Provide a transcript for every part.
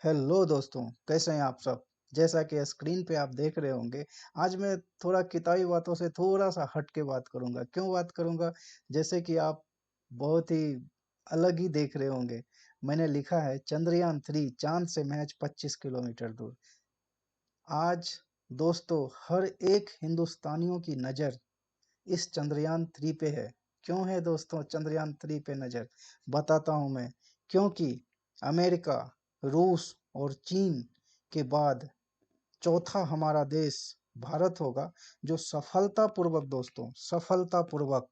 Hello दोस्तों, कैसे हैं आप सब? जैसा कि स्क्रीन पे आप देख रहे होंगे, आज मैं थोड़ा किताबी बातों से थोड़ा-सा हट के बात करूँगा। क्यों बात करूँगा? जैसे कि आप बहुत ही अलग ही देख रहे होंगे। मैंने लिखा है चंद्रयान 3 चाँद से महज़ 25 किलोमीटर दूर। आज दोस्तों हर एक हिंदुस्तानियों की नज़र इस चंद्रयान 3 पे है। क्यों है दोस्तों चंद्रयान 3 पे नज़र? बताता हूँ मैं। क्योंकि अमेरिका, रूस और चीन के बाद चौथा हमारा देश भारत होगा, जो सफलतापूर्वक दोस्तों, सफलतापूर्वक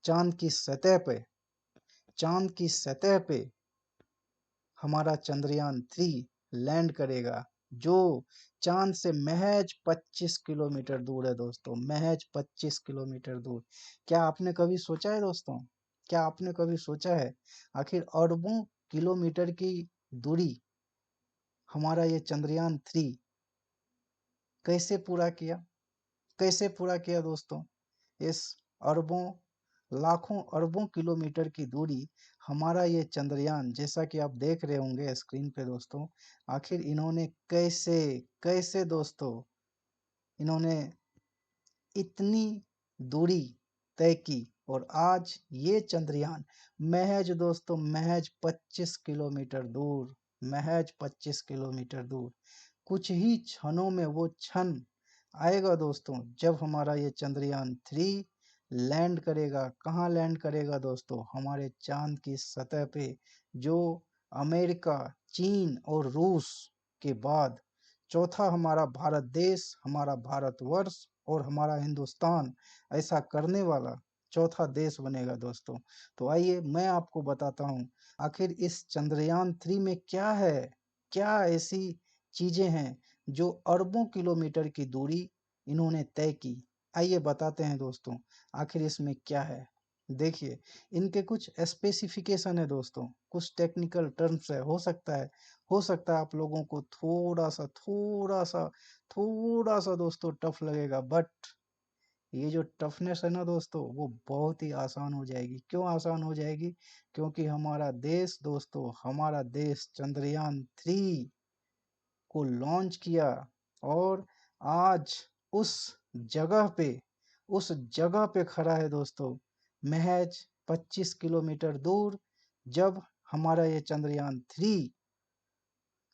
चाँद की सतह पे चाँद की सतह पे हमारा चंद्रयान 3 लैंड करेगा, जो चाँद से महज़ 25 किलोमीटर दूर है दोस्तों, महज़ 25 किलोमीटर दूर। क्या आपने कभी सोचा है दोस्तों? क्या आपने कभी सोचा है, आखिर अरबों किलोमीटर की दूरी हमारा ये चंद्रयान 3 कैसे पूरा किया? कैसे पूरा किया दोस्तों? इस अरबों, लाखों अरबों किलोमीटर की दूरी हमारा ये चंद्रयान, जैसा कि आप देख रहे होंगे स्क्रीन पे दोस्तों, आखिर इन्होंने कैसे कैसे दोस्तों इन्होंने इतनी दूरी तय की और आज ये चंद्रयान महज दोस्तों महज 25 किलोमीटर दूर, महज 25 किलोमीटर दूर, कुछ ही क्षणों में वो क्षण आएगा दोस्तों जब हमारा ये चंद्रयान 3 लैंड करेगा। कहाँ लैंड करेगा दोस्तों? हमारे चांद की सतह पे, जो अमेरिका, चीन और रूस के बाद चौथा हमारा भारत देश, हमारा भारतवर्ष और हमारा हिंदुस्तान ऐसा करने वाला चौथा देश बनेगा दोस्तों। तो आइए मैं आपको बताता हूँ, आखिर इस चंद्रयान 3 में क्या है? क्या ऐसी चीज़ें हैं जो अरबों किलोमीटर की दूरी इन्होंने तय की? आइए बताते हैं दोस्तों, आखिर इसमें क्या है? देखिए, इनके कुछ स्पेसिफिकेशन है दोस्तों, कुछ टेक्निकल टर्म्स है। हो सकता है आप लोगों को थोड़ा-सा दोस्तों टफ लगेगा, बट ये जो टफनेस है ना दोस्तों, वो बहुत ही आसान हो जाएगी। क्यों आसान हो जाएगी? क्योंकि हमारा देश दोस्तों, हमारा देश चंद्रयान 3 को लॉन्च किया और आज उस जगह पे उस जगह पे खड़ा है दोस्तों, महज 25 किलोमीटर दूर, जब हमारा ये चंद्रयान 3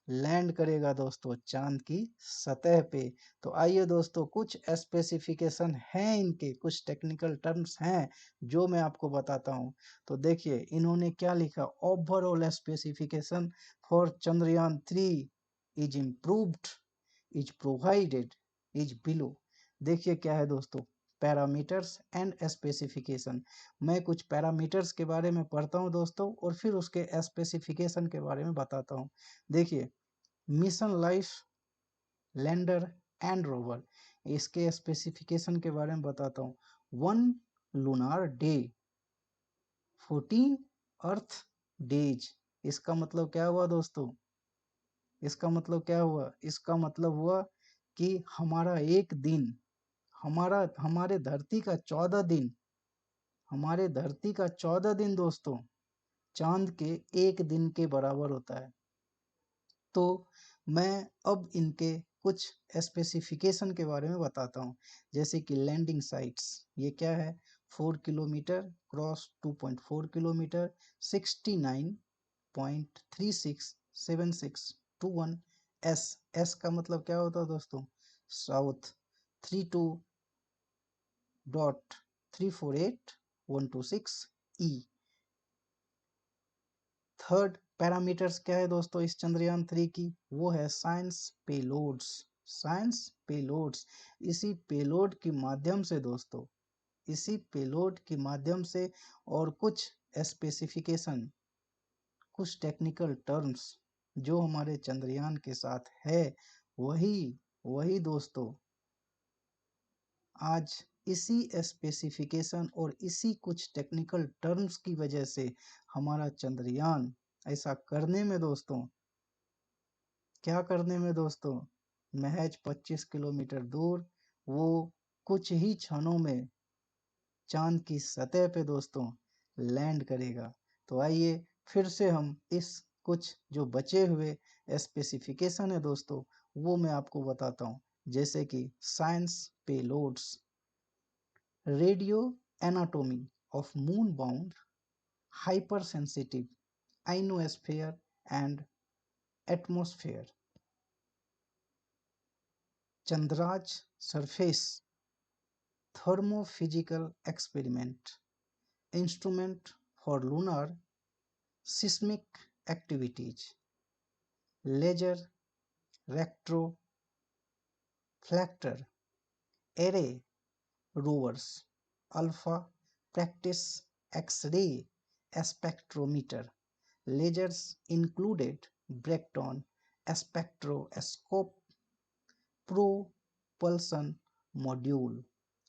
लैंड करेगा दोस्तों चाँद की सतह पे। तो आइए दोस्तों, कुछ स्पेसिफिकेशन हैं इनके, कुछ टेक्निकल टर्म्स हैं जो मैं आपको बताता हूँ। तो देखिए इन्होंने क्या लिखा, overall specification for Chandrayaan 3 is improved, is provided, is below. देखिए क्या है दोस्तों, पैरामीटर्स एंड स्पेसिफिकेशन। मैं कुछ पैरामीटर्स के बारे में पढ़ता हूँ दोस्तों और फिर उसके स्पेसिफिकेशन के बारे में बताता हूँ। देखिए, mission life, lander and rover, इसके स्पेसिफिकेशन के बारे में बताता हूँ। 1 लूनार डे, 14 अर्थ डेज। इसका मतलब क्या हुआ दोस्तों? इसका मतलब क्या हुआ? इसका मतलब हुआ कि हमारा एक दिन, हमारे धरती का 14 दिन, हमारे धरती का 14 दिन दोस्तों चांद के एक दिन के बराबर होता है। तो मैं अब इनके कुछ स्पेसिफिकेशन के बारे में बताता हूँ। जैसे कि लैंडिंग साइट्स, ये क्या है? 4 kilometre cross 2.4 kilometre, 69.367621 S. S का मतलब क्या होता है दोस्तों? साउथ, 32.348126 ई। थर्ड पैरामीटर्स क्या है दोस्तों इस चंद्रयान 3 की? वो है साइंस पेलोड्स। साइंस पेलोड्स, इसी पेलोड के माध्यम से दोस्तों, इसी पेलोड के माध्यम से और कुछ स्पेसिफिकेशन, कुछ टेक्निकल टर्म्स जो हमारे चंद्रयान के साथ है, वही वही दोस्तों आज इसी स्पेसिफिकेशन और इसी कुछ टेक्निकल टर्म्स की वजह से हमारा चंद्रयान ऐसा करने में दोस्तों, क्या करने में दोस्तों, महज 25 किलोमीटर दूर वो कुछ ही क्षणों में चांद की सतह पे दोस्तों लैंड करेगा। तो आइए फिर से हम इस कुछ जो बचे हुए स्पेसिफिकेशन है दोस्तों, वो मैं आपको बताता हूँ। जैसे कि science payloads, radio anatomy of Moon bound hypersensitive ionosphere and atmosphere, Chandra's surface thermophysical experiment, instrument for lunar seismic activities, laser refractor array rovers, alpha practice X-ray spectrometer, lasers included Breakdown spectroscope, propulsion module,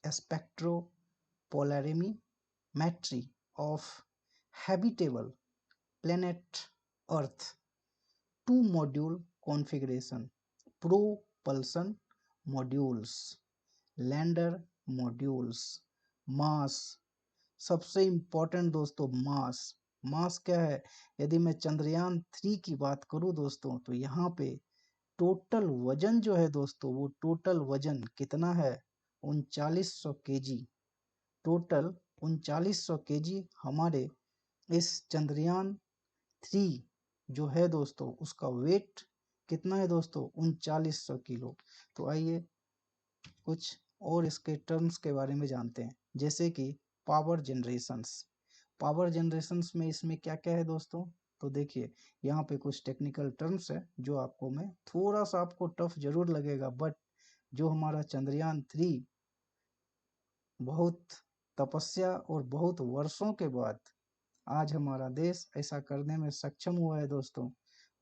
spectropolarimetry of habitable planet Earth, two module configuration, propulsion modules, lander modules, mass, सबसे important दोस्तों मास। मास क्या है? यदि मैं चंद्रयान 3 की बात करूं दोस्तों, तो यहाँ पे टोटल वजन जो है दोस्तों, वो टोटल वजन कितना है? 3900 केजी। टोटल 3900 केजी हमारे इस चंद्रयान 3 जो है दोस्तों, उसका वेट कितना है दोस्तों? 3900 किलो। तो आइए कुछ और इसके टर्म्स के बारे में जानते हैं, जैसे कि पावर जनरेशंस। पावर जनरेशंस में इसमें क्या क्या है दोस्तों? तो देखिए, यहाँ पे कुछ टेक्निकल टर्म्स है जो आपको मैं थोड़ा सा आपको टफ जरूर लगेगा, बट जो हमारा चंद्रयान 3 बहुत तपस्या और बहुत वर्षों के बाद आज हमारा देश ऐसा करने में सक्षम हुआ है दोस्तों,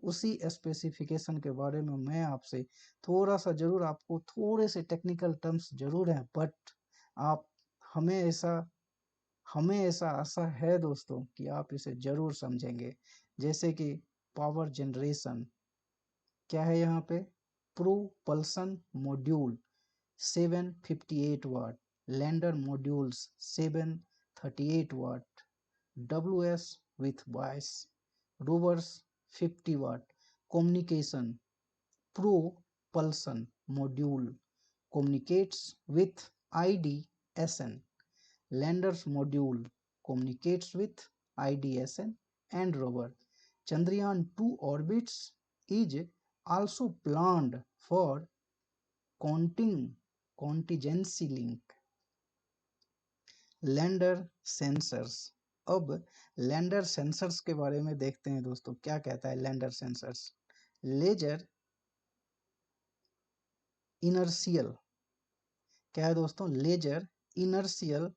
उसी स्पेसिफिकेशन के बारे में मैं आपसे थोड़ा सा जरूर, आपको थोड़े से टेक्निकल टर्म्स जरूर हैं, बट आप हमें ऐसा आशा है दोस्तों कि आप इसे जरूर समझेंगे। जैसे कि पावर जनरेशन क्या है यहाँ पे? Propulsion module 758 watt, lander modules 738 watt, WS with voice, rovers 50 watt, communication, propulsion module communicates with IDSN, landers module communicates with IDSN and rover. Chandrayaan 2 orbits is also planned for contingency link. Lander sensors. अब lander sensors के बारे में देखते हैं दोस्तों, क्या कहता है लैंडर सेंसर्स। लेजर इनर्शियल, क्या है दोस्तों? Laser inertial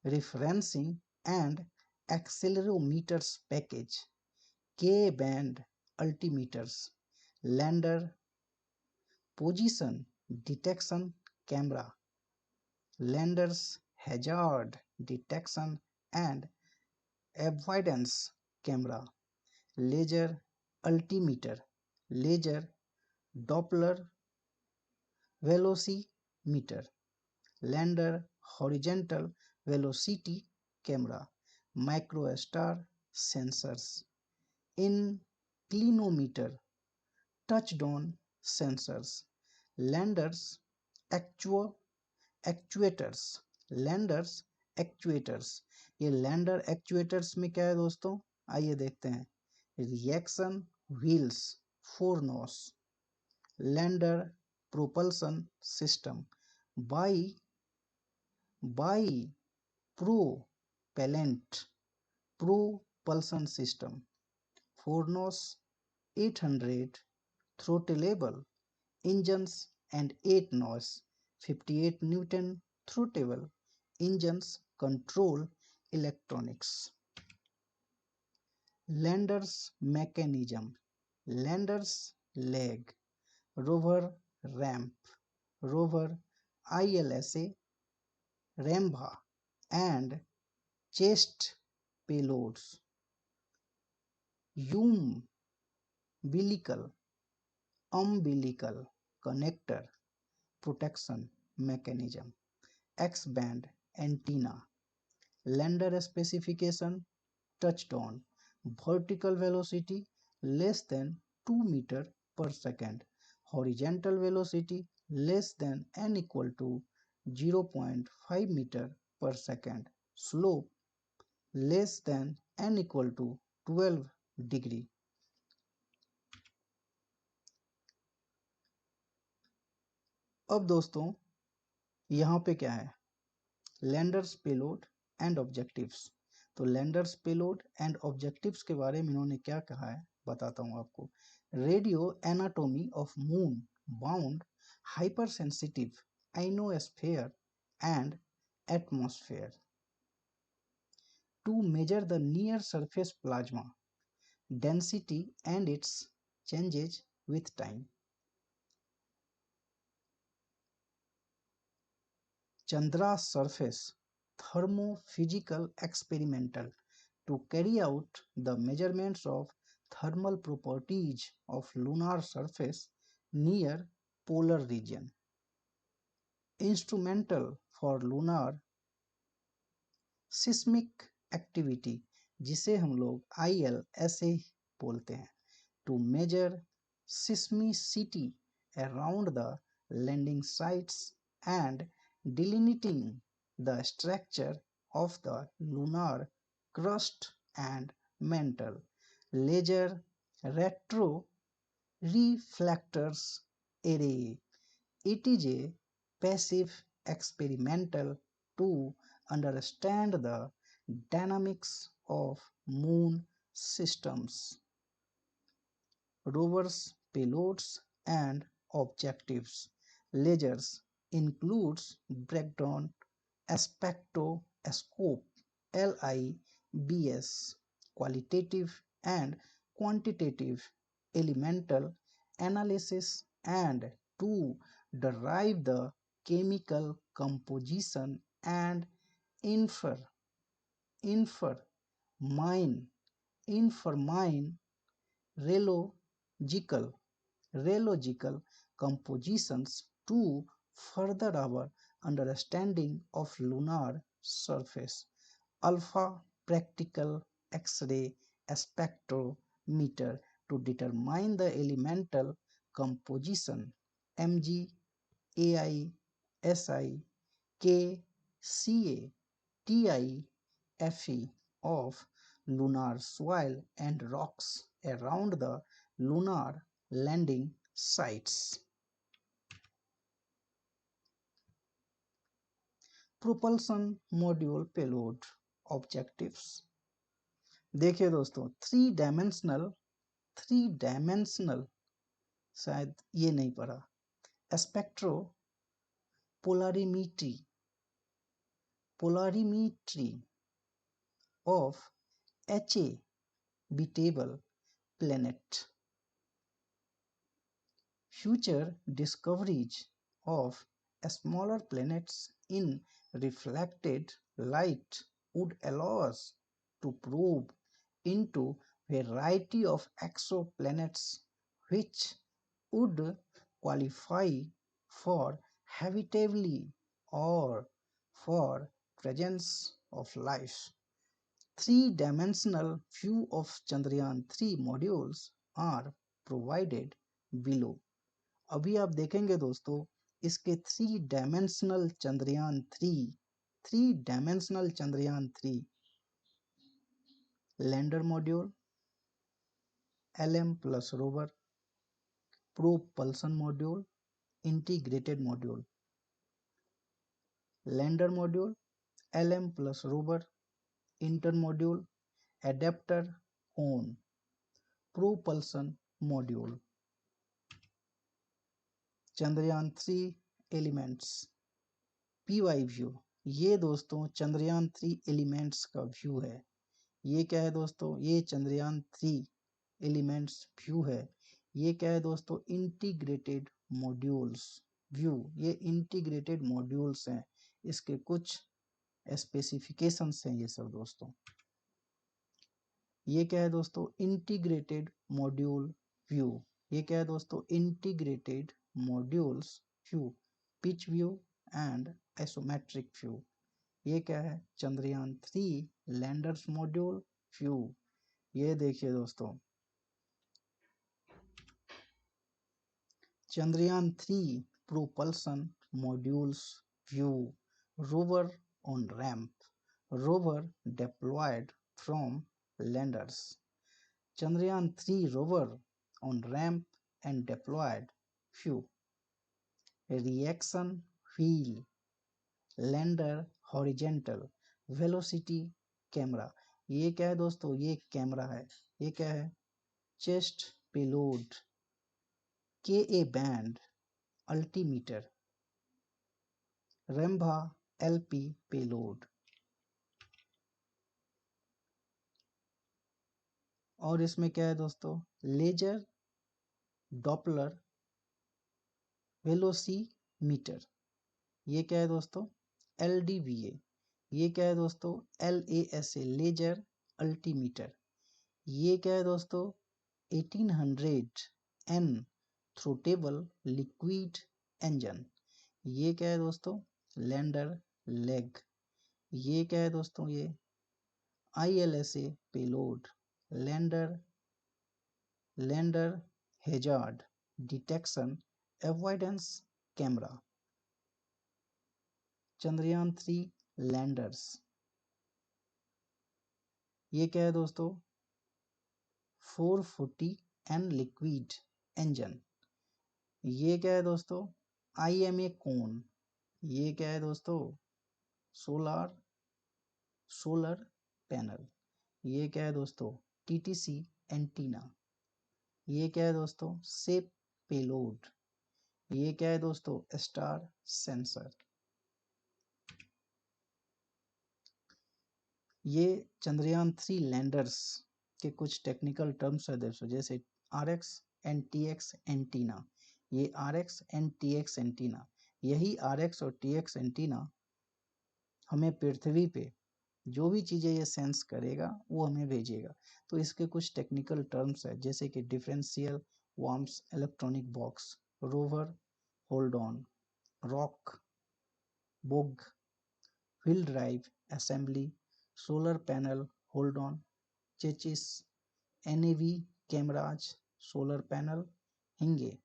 referencing and accelerometers package, K band altimeters, lander position detection camera, landers hazard detection and avoidance camera, laser altimeter, laser Doppler velocimeter, lander horizontal velocity camera, micro star sensors, inclinometer, touchdown sensors, landers actuators, landers actuators. ये lander actuators में क्या है दोस्तों? आइए देखते हैं। Reaction wheels 4 nos, lander propulsion system bi propellant propulsion system, 4 nose 800 throttleable engines and 8 nose 58 Newton throttleable engines control electronics. Lander's mechanism, Lander's leg, rover ramp, rover ILSA, Rambha and chest payloads, umbilical connector protection mechanism, X-band antenna, lander specification, touchdown, vertical velocity less than 2 meter per second. Horizontal velocity less than n equal to 0.5 meter per second. Slope less than n equal to 12 degree. अब दोस्तों यहाँ पे क्या है, landers payload and objectives. तो landers payload and objectives के बारे में इन्होंने क्या कहा है बताता हूँ आपको। Radio anatomy of Moon bound hyper sensitive ionosphere and atmosphere to measure the near surface plasma density and its changes with time. Chandra's surface thermophysical experimental to carry out the measurements of thermal properties of lunar surface near polar region. Instrumental for lunar seismic activity जिसे हम लोग IL ऐसे बोलते हैं, to measure seismicity around the landing sites and delineating the structure of the lunar crust and mantle. Laser retro reflectors array. It is a passive experimental to understand the dynamics of moon systems. Rovers, payloads, and objectives. Lasers includes breakdown spectroscope LIBS, qualitative and quantitative elemental analysis, and to derive the chemical composition and infer infer mine infermine rheological compositions to further our understanding of lunar surface. Alpha practical X-ray spectrometer to determine the elemental composition Mg, Ai, Si, K, Ca, Ti, Fe of lunar soil and rocks around the lunar landing sites. Propulsion module payload objectives. देखिए दोस्तों, three dimensional शायद ये नहीं पढ़ा, spectro polarimetry of habitable planet. Future discoveries of smaller planets in reflected light would allow us to probe into variety of exoplanets which would qualify for habitability or for presence of life. Three-dimensional view of Chandrayaan-3 modules are provided below. अभी आप देखेंगे दोस्तों, इसके three dimensional Chandrayaan 3 lander module, LM plus rover, propulsion module, integrated module. Lander module, LM plus rover, inter module, adapter on, propulsion module. Chandrayaan 3 elements PY view. ये दोस्तों Chandrayaan 3 elements का view है। ये क्या है दोस्तों, ये चंद्रयान 3 एलिमेंट्स व्यू है। ये क्या है दोस्तों, इंटीग्रेटेड मॉड्यूल्स व्यू। ये इंटीग्रेटेड मॉड्यूल्स हैं, इसके कुछ स्पेसिफिकेशंस हैं ये सब दोस्तों। ये क्या है दोस्तों, इंटीग्रेटेड मॉड्यूल व्यू। ये क्या है दोस्तों, integrated modules view, pitch view and isometric view. ये क्या है, चंद्रयान 3 लैंडर्स मॉड्यूल व्यू। ये देखिए दोस्तों, Chandrayaan 3 propulsion modules view rover on ramp. Rover deployed from landers. Chandrayaan 3 rover on ramp and deployed. View. Reaction wheel. Lander horizontal. Velocity camera. ये क्या है दोस्तों? ये कैमरा है. ये क्या है? Chest payload. Ka band altimeter. Rambha LP payload. और इसमें क्या है दोस्तों? Laser Doppler velocimeter. ये क्या है दोस्तों? LDVA. ये क्या है दोस्तों? LASA laser altimeter. ये क्या है दोस्तों? 1800 N थ्रोटेबल लिक्विड इंजन. ये क्या है दोस्तों? Lander leg. ये क्या है दोस्तों? ये ILSA payload. Lander hazard detection avoidance camera. Chandrayaan 3 landers. ये क्या है दोस्तों? 440 N लिक्विड इंजन. ये क्या है दोस्तों? IMA कोन. ये क्या है दोस्तों? Solar panel. ये क्या है दोस्तों? TTC antenna. ये क्या है दोस्तों? सेप पेलोड. ये क्या है दोस्तों? Star sensor. ये चंद्रयान 3 लैंडर्स के कुछ टेक्निकल टर्म्स है दोस्तों, जैसे RX एंड TX एंटीना. ये RX एंड TX एंटीना, यही RX और TX एंटीना हमें पृथ्वी पे जो भी चीज़ें ये सेंस करेगा वो हमें भेजेगा. तो इसके कुछ टेक्निकल टर्म्स है, जैसे कि differential warms electronic box, rover hold on, rock bogie, wheel drive assembly, solar panel hold on, chassis, NAV cameras, solar panel hinge.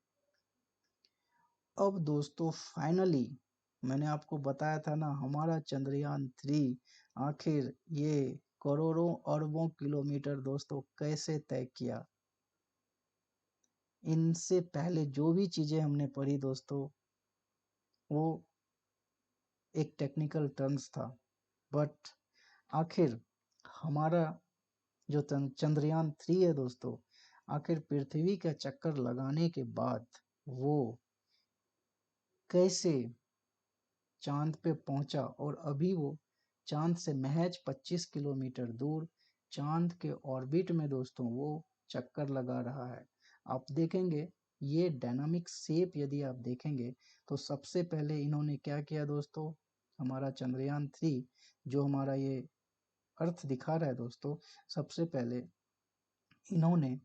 अब दोस्तों फाइनली मैंने आपको बताया था ना, हमारा चंद्रयान 3 आखिर ये करोड़ों अरबों किलोमीटर दोस्तों कैसे तय किया. इनसे पहले जो भी चीजें हमने पढ़ी दोस्तों वो एक टेक्निकल टर्म्स था, बट आखिर हमारा जो चंद्रयान 3 है दोस्तों, आखिर पृथ्वी का चक्कर लगाने के बाद वो कैसे चांद पे पहुंचा, और अभी वो चांद से महज 25 किलोमीटर दूर चांद के ऑर्बिट में दोस्तों वो चक्कर लगा रहा है. आप देखेंगे ये डायनामिक शेप, यदि आप देखेंगे तो सबसे पहले इन्होंने क्या किया दोस्तों, हमारा चंद्रयान 3 जो हमारा ये अर्थ दिखा रहा है दोस्तों, सबसे पहले इन्होंने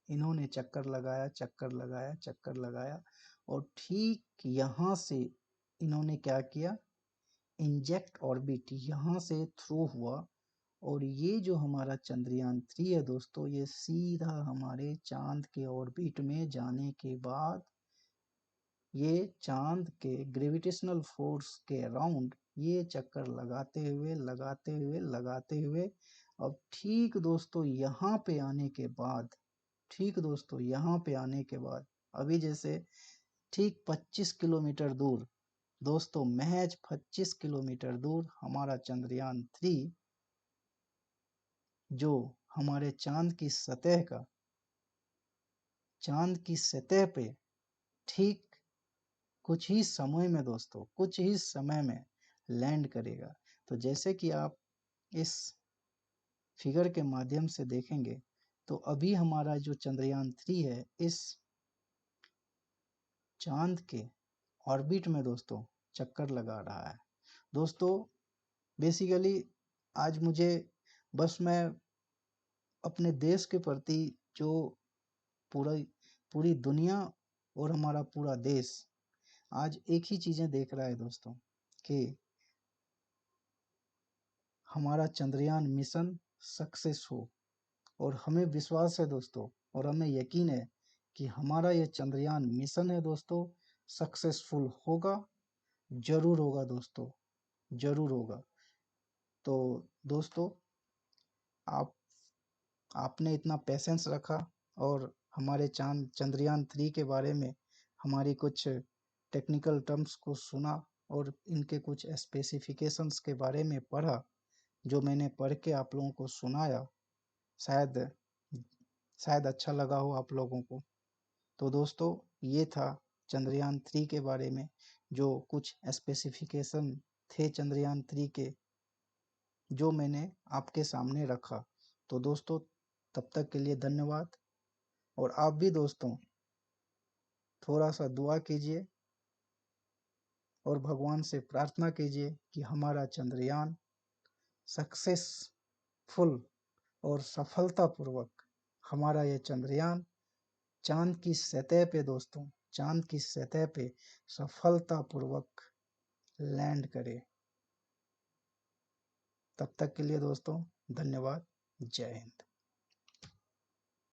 इन्होंने चक्कर लगाया और ठीक यहाँ से इन्होंने क्या किया, इंजेक्ट ऑर्बिट यहाँ से थ्रू हुआ, और ये जो हमारा चंद्रयान 3 है दोस्तों, ये सीधा हमारे चांद के ऑर्बिट में जाने के बाद ये चांद के ग्रेविटेशनल फोर्स के अराउंड ये चक्कर लगाते हुए अब ठीक दोस्तों यहाँ पे आने के बाद, अभी जैसे ठीक 25 किलोमीटर दूर दोस्तों, महज 25 किलोमीटर दूर हमारा चंद्रयान 3 जो हमारे चांद की सतह पे ठीक कुछ ही समय में लैंड करेगा. तो जैसे कि आप इस फिगर के माध्यम से देखेंगे तो अभी हमारा जो चंद्रयान 3 है इस चांद के ऑर्बिट में दोस्तों चक्कर लगा रहा है. दोस्तों बेसिकली आज मुझे बस मैं अपने देश के प्रति जो पूरी दुनिया और हमारा पूरा देश आज एक ही चीजें देख रहा है दोस्तों, कि हमारा चंद्रयान मिशन सक्सेस हो. और हमें विश्वास है दोस्तों, और हमें यकीन है कि हमारा ये चंद्रयान मिशन है दोस्तों, सक्सेसफुल होगा, ज़रूर होगा दोस्तों, ज़रूर होगा। तो दोस्तों, आप आपने इतना पेशेंस रखा और हमारे चंद्रयान 3 के बारे में हमारी कुछ टेक्निकल टर्म्स को सुना और इनके कुछ स्पेसिफिकेशंस के बारे में पढ़ा, जो मैंने पढ़ के आप लोगों को सुनाया। शायद शायद अच्छा लगा हो आप लोगों को। तो दोस्तों, ये था चंद्रयान 3 के बारे में, जो कुछ स्पेसिफिकेशन थे चंद्रयान 3 के, जो मैंने आपके सामने रखा। तो दोस्तों, तब तक के लिए धन्यवाद। और आप भी दोस्तों थोड़ा सा दुआ कीजिए और भगवान से प्रार्थना कीजिए कि हमारा चंद्रयान सक्सेसफुल और सफलतापूर्वक, हमारा ये चंद्रयान चांद की सतह पे दोस्तों, चांद की सतह पे सफलतापूर्वक लैंड करे। तब तक के लिए दोस्तों धन्यवाद। जय हिंद।